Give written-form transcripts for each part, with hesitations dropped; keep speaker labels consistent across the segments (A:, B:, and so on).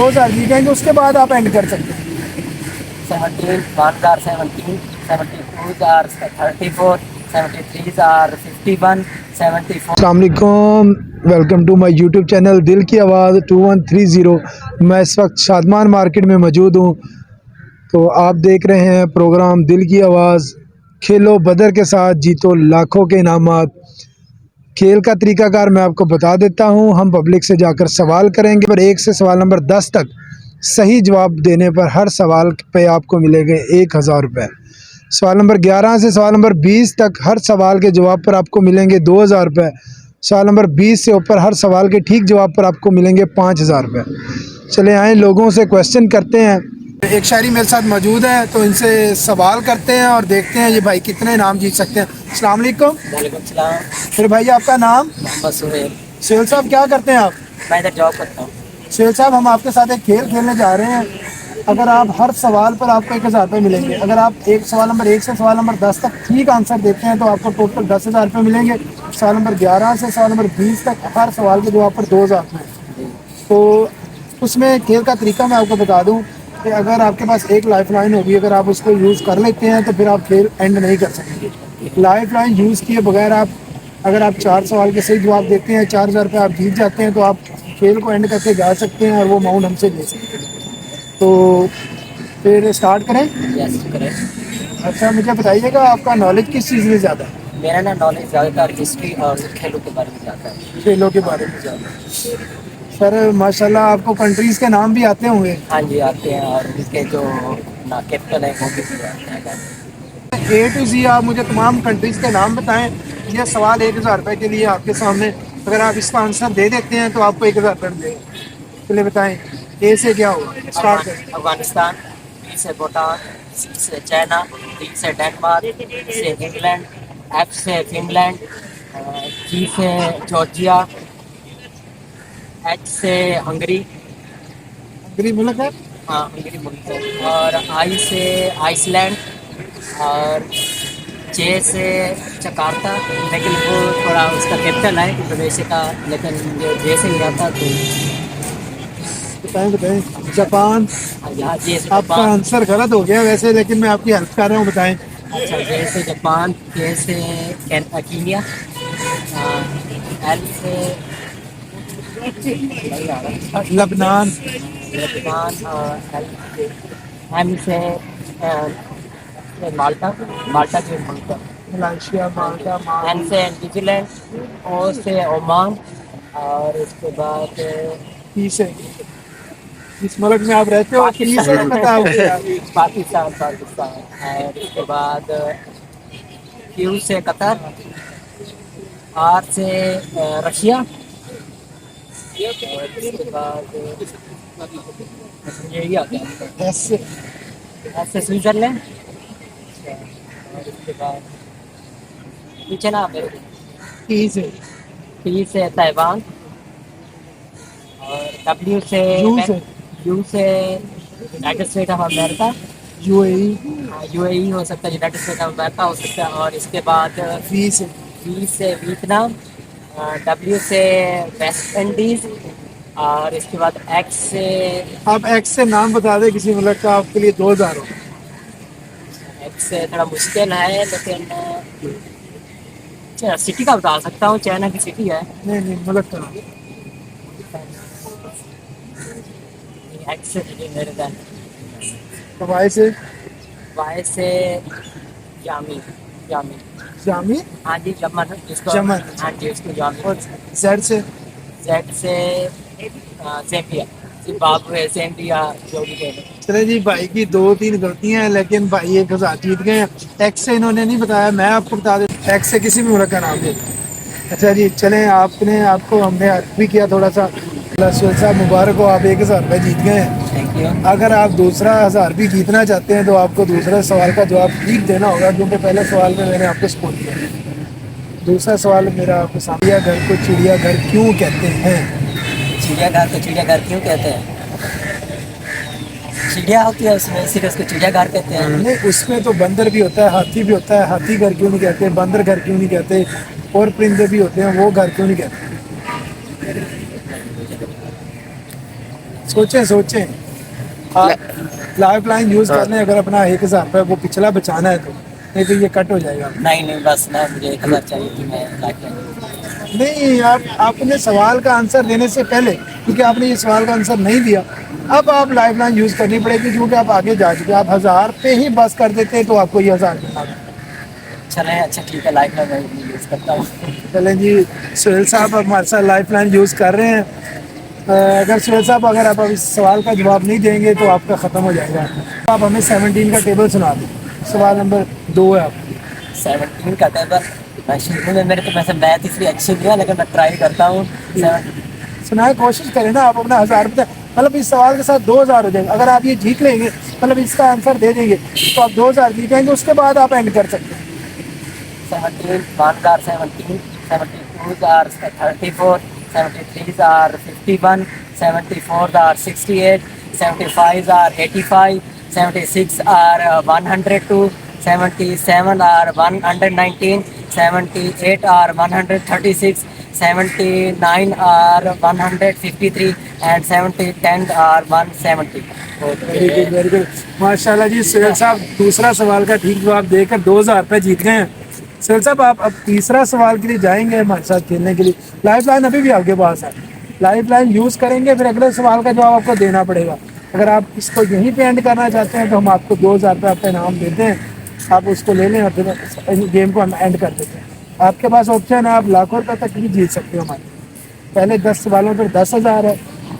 A: 2000 जीत जाएंगे, उसके बाद आप एंड कर सकते हैं।
B: 17, 1017, 72 are 34, 73 are 51, 74।
A: अस्सलाम वालेकुम, welcome to my YouTube channel Dil Ki आवाज़ 2130। मैं इस वक्त शादमान मार्केट में मौजूद हूँ। तो आप देख रहे हैं प्रोग्राम दिल की आवाज़। खेलो बदर के साथ जीतो लाखों के इनामात। खेल का तरीकाकार मैं आपको बता देता हूँ। हम पब्लिक से जाकर सवाल करेंगे, पर 1 से सवाल नंबर 10 तक सही जवाब देने पर हर सवाल पे आपको मिलेंगे 1000 रुपये। सवाल नंबर 11 से सवाल नंबर 20 तक हर सवाल के जवाब पर आपको मिलेंगे 2000 रुपये। सवाल नंबर 20 से ऊपर हर सवाल के ठीक जवाब पर आपको मिलेंगे 5000 रुपये। चले आए लोगों से क्वेश्चन करते हैं। एक शायरी मेरे साथ मौजूद है, तो इनसे सवाल करते हैं और देखते हैं ये भाई कितने इनाम जीत सकते हैं। अस्सलाम वालेकुम।
B: वालेकुम सलाम।
A: फिर भाई आपका नाम?
B: मोहम्मद सुहेल।
A: सुहेल साहब, क्या करते हैं आप?
B: मैं इधर जॉब करता हूँ।
A: सुहेल साहब, हम आपके साथ एक खेल खेलने जा रहे हैं। अगर आप हर सवाल पर आपको 1000 रुपये मिलेंगे। अगर आप एक सवाल नंबर 1 से सवाल नंबर 10 तक ठीक आंसर देते हैं तो आपको टोटल 10,000 रुपये मिलेंगे। सवाल नंबर 11 से सवाल नंबर 20 तक हर सवाल के जवाब पर 2000 रुपये। तो उसमें खेल का तरीका मैं आपको बता दूं कि अगर आपके पास एक लाइफ लाइन होगी, अगर आप उसको यूज़ कर लेते हैं तो फिर आप खेल एंड नहीं कर सकेंगे। लाइफ लाइन यूज़ किए बगैर आप, अगर आप 4 सवाल के सही जवाब देते हैं, 4000 रुपये आप जीत जाते हैं, तो आप खेल को एंड करके जा सकते हैं और वो अमाउंट हमसे ले सकते हैं। तो फिर स्टार्ट करें?
B: यस करें।
A: अच्छा, मुझे बताइएगा आपका नॉलेज किस चीज़ में ज़्यादा है?
B: मेरा ना नॉलेज ज़्यादातर हिस्ट्री और खेलों के बारे में ज़्यादा है।
A: खेलों के बारे में ज़्यादा है। सर माशाल्लाह, आपको कंट्रीज़ के नाम भी आते होंगे?
B: हाँ जी आते हैं, और उनके जो ना कैपिटल है वो भी आते हैं।
A: A to Z आप मुझे तमाम कंट्रीज़ के नाम बताएं। ये सवाल 1000 रुपये के लिए आपके सामने। अगर आप इसका आंसर दे देते हैं तो आपको 1000 रुपये मिलेंगे। चलिए बताएं, ए से क्या होगा? स्टार्ट करें।
B: अफगानिस्तान, बी से भूटान, सी से चाइना, डी से डेनमार्क, से इंग्लैंड, एफ से फिनलैंड, जी से जॉर्जिया, एच से हंगरी।
A: गरीब मुल्क है।
B: हाँ हंगरी मुल्क है। और आई से आइसलैंड, और जे से जकार्ता, लेकिन वो थोड़ा उसका कैपिटल है इंडोनेशिया का, लेकिन जो जे से ही रहता तो
A: बताएं बताएं। जापान।
B: यहाँ जे से
A: आपका
B: जापान।
A: आंसर गलत हो गया वैसे, लेकिन मैं आपकी हेल्प कर रहा हूँ, बताएं।
B: अच्छा, जे से जापान, के से कीनिया, एल से नहीं आ रहा,
A: लबनान।
B: लेबनान, और एम से माल्टा, माल्टा जो मुल्क है।
A: मलेशिया, माल्टा,
B: एन से न्यूजीलैंड, ओ से ओमान, और उसके बाद
A: पी से जिस मुल्क में आप रहते हो, पी से नहीं पता आपको?
B: पाकिस्तान, पाकिस्तान, और उसके बाद क्यू से कतर, आर से रशिया, और उसके बाद यही आ गया।
A: एस से
B: ऐसे स्विट्जरलैंड, और उसके बाद पीछे ना मेरे को,
A: टी से
B: टी से ताइवान, और डब्ल्यू से
A: यू से
B: यू से United state of America,
A: UAE.
B: UAE हो सकता है, यूनाइटेड स्टेट ऑफ अमेरिका हो सकता है, और इसके बाद
A: वी से
B: वी से वियतनाम, डब्ल्यू से वेस्ट इंडीज़, और इसके बाद एक्स से,
A: आप एक्स से नाम बता दें किसी मुल्क का, आपके लिए 2000 हो।
B: एक्स से थोड़ा मुश्किल है, लेकिन सिटी का बता सकता हूँ, चाइना की सिटी है।
A: नहीं नहीं, मुल्क का।
B: एक्स से मेरे दैन।
A: तो वाई से?
B: वाई से जामी, जामी।
A: जामी।
B: हाँ जी, जमन जिसको,
A: जमन।
B: हाँ जी उसको जामी।
A: और जेड से?
B: जेड से ज़ैम्बिया, जिम्बाब्वे, ज़ैम्बिया, जो भी कह लो।
A: चले जी, भाई की 2-3 गलतियां हैं, लेकिन भाई 1000 जीत गए हैं। एक्स से इन्होंने नहीं बताया, मैं आपको बता देता। एक्स से किसी भी मुल्क का नाम दे। अच्छा जी, चलें, आपको हमने हेल्प भी किया थोड़ा सा। सुहेल साहब मुबारक हो, आप 1000 रुपये जीत गए हैं।
B: Thank you.
A: अगर आप दूसरा 1000 भी जीतना चाहते हैं तो आपको दूसरे सवाल का जवाब ठीक देना होगा, क्योंकि पहले सवाल में मैंने आपको स्कोर किया। दूसरा सवाल मेरा आपके सामने, चिड़ियाघर को चिड़ियाघर क्यों कहते हैं?
B: चिड़ियाघर को चिड़ियाघर क्यों कहते हैं? चिड़िया होती है उसमें, इसीलिए उसको चिड़ियाघर कहते हैं।
A: नहीं, उसमें तो बंदर भी होता है, हाथी भी होता है। हाथी घर क्यों नहीं कहते? बंदर घर क्यों नहीं कहते? और परिंदे भी होते हैं, वो घर क्यों नहीं कहते? सोचें सोचें, आप लाइफ लाइन यूज़ कर लें, अगर अपना 1000 रुपये वो पिछला बचाना है तो, नहीं तो ये कट हो जाएगा।
B: नहीं बस ना, मुझे 1000 चाहिए कि मैं लाइफ।
A: नहीं, आप आपने सवाल का आंसर देने से पहले, क्योंकि आपने ये सवाल का आंसर नहीं दिया, अब आप लाइफ लाइन यूज़ करनी पड़ेगी, क्योंकि आप आगे जा चुके। आप 1000 पे ही बस कर देते तो आपको ये 1000 मिलना।
B: चलें, अच्छा ठीक है, लाइफ लाइन मैं यूज़ करता हूँ।
A: चलें जी, सुहेल साहब अब हमारे साथ लाइफ लाइन यूज़ कर रहे हैं। अगर सुहेल साहब, अगर आप अब इस सवाल का जवाब नहीं देंगे तो आपका ख़त्म हो जाएगा। आप हमें 17 का टेबल सुना दें। सवाल नंबर 2 है आप।
B: 17 का टेबल, मैं शुरू में मेरे तो वैसे मैथ इसलिए अच्छी नहीं है, लेकिन मैं ट्राई करता हूँ।
A: सुनाए, कोशिश करें ना। आप अपना 1000 रुपये, मतलब इस सवाल के साथ 2000 हो जाएंगे। अगर आप ये जीत लेंगे, मतलब इसका आंसर दे देंगे, तो आप 2000 जीत जाएंगे। उसके बाद आप एंड कर सकते हैं।
B: 17, 1 are 17, 72 are 34, 73 are 51, 74 are 68, 75 are 85, 76 are 102, 77 are 119, 78 are 136, 79 are 153 and 10 are 170।
A: Very good, very good, माशाल्लाह जी। सुहेल साहब दूसरा सवाल का ठीक जवाब देकर 2000 रुपये जीत गए हैं। सुहेल साहब, आप अब तीसरा सवाल के लिए जाएंगे हमारे साथ खेलने के लिए। लाइफ लाइन अभी भी आपके पास है, लाइफ लाइन यूज़ करेंगे, फिर अगले सवाल का जवाब आपको देना पड़ेगा। अगर आप इसको यहीं पे एंड करना चाहते हैं तो हम आपको 2000 रुपये आपका इनाम देते हैं, आप उसको ले लें और फिर गेम को हम एंड कर देते हैं। आपके पास ऑप्शन है, आप लाखों रुपये तक भी जीत सकते हो हमारे। पहले 10 सवालों पर 10,000 है,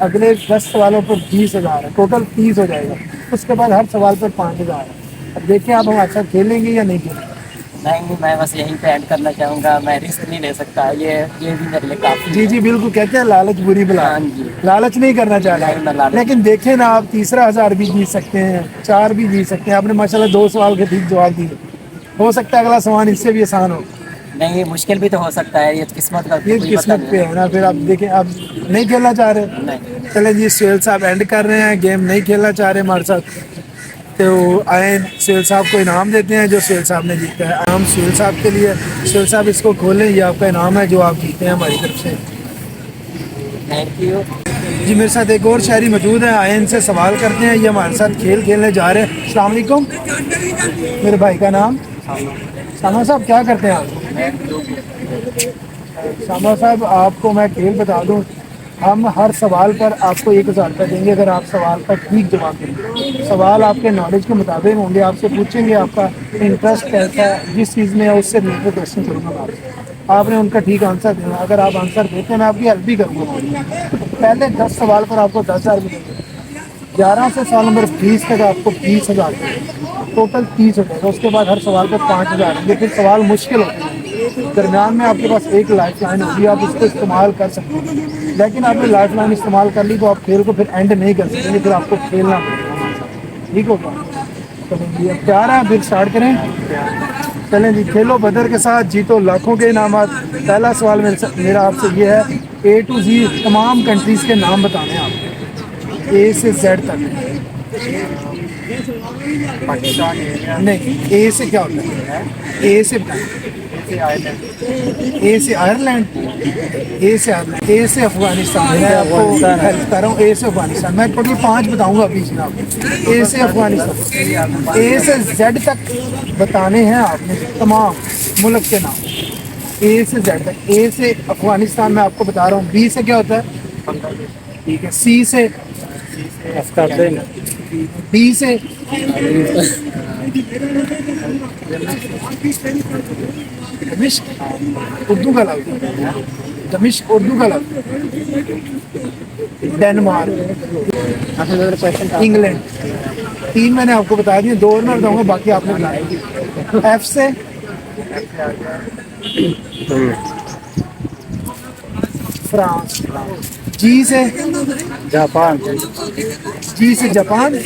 A: अगले 10 सवालों पर 20,000 है, टोटल 30 हो जाएगा। उसके बाद हर सवाल पर 5,000 है। अब देखिए आप हमारे साथ खेलेंगे या नहीं खेलेंगे।
B: नहीं, मैं बस यहीं पे एंड करना चाहूँगा, मैं रिस्क नहीं ले सकता, ये भी मेरे लिए काफ़ी।
A: जी जी बिल्कुल, कहते हैं लालच बुरी बला।
B: हाँ जी।
A: लालच नहीं करना चाह
B: नहीं, मैं
A: रहा,
B: लालच-
A: लेकिन देखें ना, आप तीसरा 1000 भी जीत सकते हैं, 4 भी जीत सकते हैं। आपने माशाल्लाह 2 सवाल के ठीक जवाब दिए। हो सकता है अगला सवाल इससे भी आसान हो।
B: नहीं, मुश्किल भी तो हो सकता है, ये तो किस्मत का
A: ये
B: कोई
A: किस्मत
B: पता
A: पे है ना। फिर आप देखें, आप नहीं खेलना चाह रहे।
B: नहीं।
A: चले जी, सुहेल साहब एंड कर रहे हैं, गेम नहीं खेलना चाह रहे हमारे साथ, तो आए सुहेल साहब को इनाम देते हैं जो सुहेल साहब ने जीता है। इनाम सुहेल साहब के लिए। सुहेल साहब इसको खोलें, ये आपका इनाम है जो आप जीते हैं हमारी तरफ से।
B: Thank you.
A: जी, मेरे साथ एक और शहरी मौजूद है, आए इनसे सवाल करते हैं। ये हमारे साथ खेल खेलने जा रहे हैं। अस्सलाम वालेकुम, मेरे भाई का नाम सामा साहब, क्या करते हैं आप? सामा साहब, आपको मैं खेल बता दूं, हम हर सवाल पर आपको 1000 रुपये देंगे अगर आप सवाल का ठीक जवाब देंगे। सवाल आपके नॉलेज के मुताबिक होंगे, आपसे पूछेंगे आपका इंटरेस्ट कैसा है, जिस चीज़ में है उससे रिलेटेड क्वेश्चन करूँगा मैं आपसे, आपने उनका ठीक आंसर देना। अगर आप आंसर देते हैं मैं आपकी हेल्प भी करूँगा। पहले 10 सवाल पर आपको 10,000 मिलेंगे, 11 से सवाल नंबर 20 तक आपको 20,000, टोटल 30 हो जाएगा। उसके बाद हर सवाल पर 5,000 होंगे। फिर सवाल मुश्किल होते हैं, दरमियान में आपके पास एक लाइफ लाइन होगी, आप उसको इस्तेमाल कर सकते हैं। लेकिन आपने लाइफ लाइन इस्तेमाल कर ली तो आप खेल को फिर एंड नहीं कर सकेंगे, फिर आपको खेलना पड़ेगा। ठीक होगा? चलें जी, अब तैयार हैं, फिर स्टार्ट करें। चलें जी, खेलो बदर के साथ, जीतो लाखों के इनामात। पहला सवाल मेरा आपसे ये है, A to Z तमाम कंट्रीज़ के नाम बताने हैं आप, A से Z तक।
B: पाकिस्तान,
A: नहीं, ए से क्या होता है? ए से
B: आयरलैंड,
A: ए से आयरलैंड, ए से आयरलैंड, ए से अफगानिस्तान। मैं आपको हेल्प कर रहा हूँ, ए से अफगानिस्तान। मैं टोटल 5 बताऊंगा बीच में आपको। ए से अफगानिस्तान, ए से जेड तक बताने हैं आपने तमाम मुल्क के नाम, ए से जेड तक। ए से अफगानिस्तान मैं आपको बता रहा हूँ। बी से क्या होता है? ठीक है। सी से, डी से, दमिश्क उर्दू का लफ्ज़ है, दमिश्क उर्दू का लफ्ज़ है। Denmark, England. 3 मैंने आपको बता दिए, 2 और मैं बताऊंगा, बाकी आपने बताया। एफ से फ्रांस, जी से
B: जापान,
A: जी से जापान,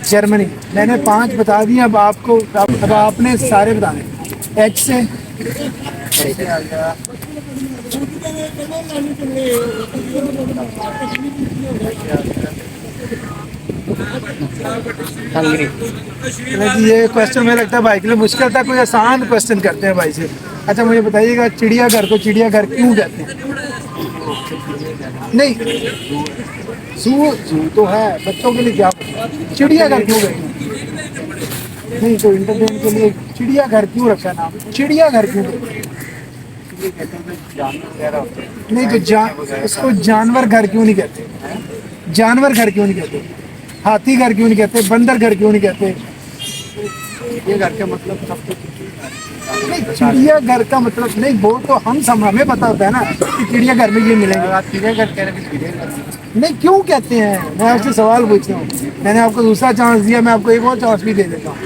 A: जर्मनी। मैंने 5 बता दिए, अब आपको अब आपने सारे बताने। एच से
B: हंगरी।
A: ये क्वेश्चन मुझे लगता है भाई के लिए मुश्किल था, कोई आसान क्वेश्चन करते हैं भाई से। अच्छा मुझे बताइएगा, चिड़ियाघर को चिड़ियाघर क्यों कहते हैं? नहीं, जू जू तो है बच्चों के लिए, क्या चिड़ियाघर क्यों कहते हैं? नहीं तो इंटरटेन के लिए चिड़ियाघर क्यों रखा नाम, चिड़ियाघर क्यों कहते हैं? नहीं तो इसको जानवर घर क्यों नहीं कहते? जानवर घर क्यों नहीं कहते? हाथी घर क्यों नहीं कहते? बंदर घर क्यों नहीं कहते?
C: ये घर का मतलब सब कुछ
A: नहीं, चिड़ियाघर का मतलब नहीं, वो तो हमें पता होता है ना कि चिड़ियाघर में ये मिलेंगे।
C: आप चिड़ियाघर कह रहे हैं, चिड़ियाघर
A: नहीं क्यों कहते हैं, मैं आपसे सवाल पूछ रहा हूँ। मैंने आपको दूसरा चांस दिया, मैं आपको एक और चांस भी दे देता हूँ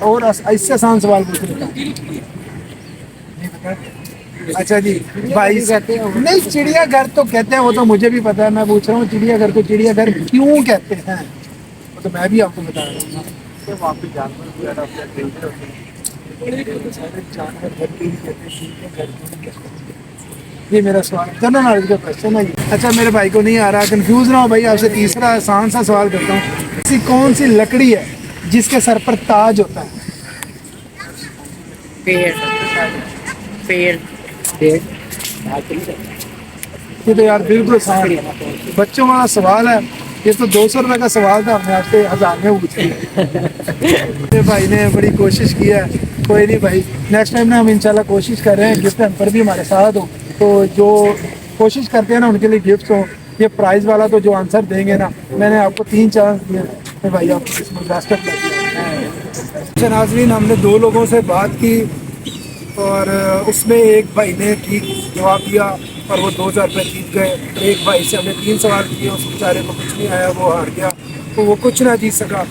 A: और इससे आसान सवाल पूछ लेता हूँ। अच्छा जी भाई, नहीं चिड़ियाघर तो कहते हैं, वो तो मुझे भी पता है, मैं पूछ रहा हूँ चिड़ियाघर को चिड़ियाघर क्यों कहते हैं, वो तो मैं भी आपको बता रहा हूँ।
C: वहाँ पे जानवर वगैरह अपने खेलते होते हैं।
A: जानवर घर क्यों नहीं कहते, चिड़ियाघर क्यों नहीं कहते? ये मेरा सवाल जनरल नॉलेज का क्वेश्चन है ये। अच्छा मेरे भाई को नहीं आ रहा, कंफ्यूज ना हो भाई, आपसे तीसरा आसान सा सवाल करता हूँ। ऐसी कौन सी लकड़ी है जिसके सर पर ताज होता है?
B: पेड़ पेड़ पेड़।
A: ये तो यार बिल्कुल आसान है, बच्चों वाला सवाल है। ये तो 200 रुपये का सवाल था, हमने आपसे 1000 में पूछ लिया। मेरे भाई ने बड़ी कोशिश की है, कोई नहीं भाई, नेक्स्ट टाइम ना हम इंशाल्लाह कोशिश कर रहे हैं गिफ्ट पर भी हमारे साथ हो, तो जो कोशिश करते हैं ना उनके लिए गिफ्ट हो। ये प्राइज़ वाला तो जो आंसर देंगे ना, मैंने आपको 3 चांस दिए तो भाई आप इसमें बेस्ट ऑफ लक। अच्छा नाज़रीन, हमने 2 लोगों से बात की और उसमें एक भाई ने ठीक जवाब दिया और वो 2000 रुपये जीत गए। एक भाई से हमने 3 सवाल किए, उस बेचारे को कुछ नहीं आया, वो हार गया, तो वो कुछ ना जीत सका।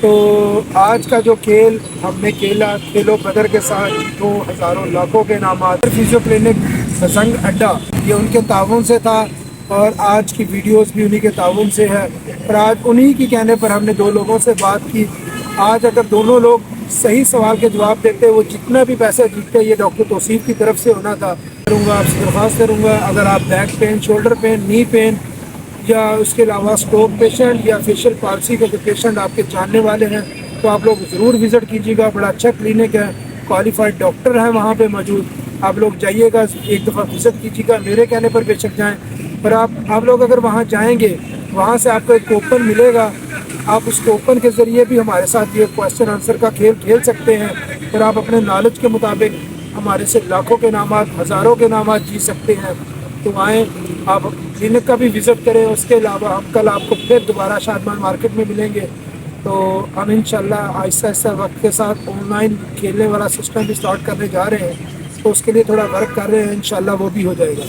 A: तो आज का जो खेल हमने खेला, खेलो कदर के साथ जीतो हज़ारों लाखों के इनामात। फिजियो क्लिनिक जंग अड्डा, ये उनके ताउन से था और आज की वीडियोस भी उन्हीं के ताउन से है। और आज उन्हीं की कहने पर हमने 2 लोगों से बात की। आज अगर दोनों लोग सही सवाल के जवाब देते, वो जितना भी पैसा जीतते, ये डॉक्टर तौसीफ की तरफ से होना था। करूँगा आपसे दरख्वास्त करूँगा, अगर आप back pain, shoulder pain, knee pain या उसके अलावा स्ट्रोक पेशेंट या फेशियल पाल्सी के जो पेशेंट आपके जानने वाले हैं, तो आप लोग ज़रूर विज़िट कीजिएगा। बड़ा अच्छा क्लिनिक है, क्वालिफाइड डॉक्टर हैं वहाँ पे मौजूद। आप लोग जाइएगा, एक दफ़ा विज़िट कीजिएगा, मेरे कहने पर बेशक जाएँ। पर आप लोग अगर वहाँ जाएँगे, वहाँ से आपको एक कूपन मिलेगा, आप उस कूपन के ज़रिए भी हमारे साथ ये क्वेश्चन आंसर का खेल खेल सकते हैं और आप अपने नॉलेज के मुताबिक हमारे से लाखों के इनामात, हज़ारों के इनामात जीत सकते हैं। तो आएँ, आप क्लिनिक का भी विज़िट करें। उसके अलावा हम कल आपको फिर दोबारा शादमान मार्केट में मिलेंगे, तो हम इंशाल्लाह आहिस्ता आहिस्ता वक्त के साथ ऑनलाइन खेलने वाला सिस्टम भी स्टार्ट करने जा रहे हैं, तो उसके लिए थोड़ा वर्क कर रहे हैं, इंशाल्लाह वो भी हो जाएगा।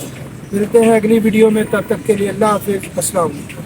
A: मिलते हैं अगली वीडियो में, तब तक के लिए अल्लाह हाफ़िज़, अस्सलाम वालेकुम।